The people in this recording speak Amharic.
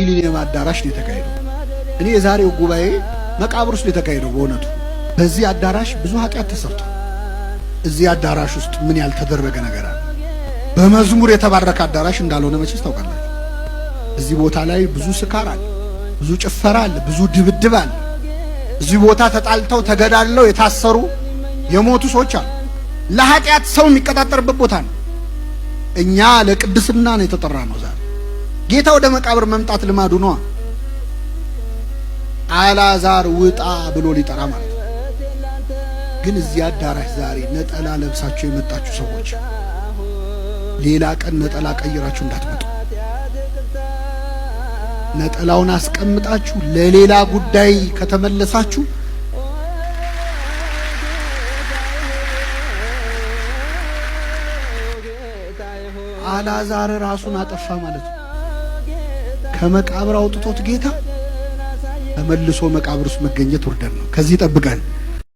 ሚሊኒየም አዳራሽ ነው የተካሄደው። እኔ የዛሬው ጉባኤ መቃብር ውስጥ የተካሄደው በእውነቱ በዚህ አዳራሽ ብዙ ኃጢአት ተሰርቷል። እዚህ አዳራሽ ውስጥ ምን ያልተደረገ ነገር አለ? በመዝሙር የተባረከ አዳራሽ እንዳልሆነ መቼስ ታውቃላችሁ። እዚህ ቦታ ላይ ብዙ ስካር አለ፣ ብዙ ጭፈራ አለ፣ ብዙ ድብድብ አለ። እዚህ ቦታ ተጣልተው ተገዳድለው የታሰሩ የሞቱ ሰዎች አሉ። ለኃጢአት ሰው የሚቀጣጠርበት ቦታ ነው። እኛ ለቅድስና ነው የተጠራ ነው። ዛሬ ጌታ ወደ መቃብር መምጣት ልማዱ ነው። አልዓዛር ውጣ ብሎ ሊጠራ ማለት ነው። ግን እዚህ አዳራሽ ዛሬ ነጠላ ለብሳችሁ የመጣችሁ ሰዎች ሌላ ቀን ነጠላ ቀይራችሁ እንዳትመጡ። ነጠላውን አስቀምጣችሁ ለሌላ ጉዳይ ከተመለሳችሁ አልዓዛር ራሱን አጠፋ ማለት ነው። ከመቃብር አውጥቶት ጌታ ተመልሶ መቃብር ውስጥ መገኘት ውርደት ነው። ከዚህ ጠብቀን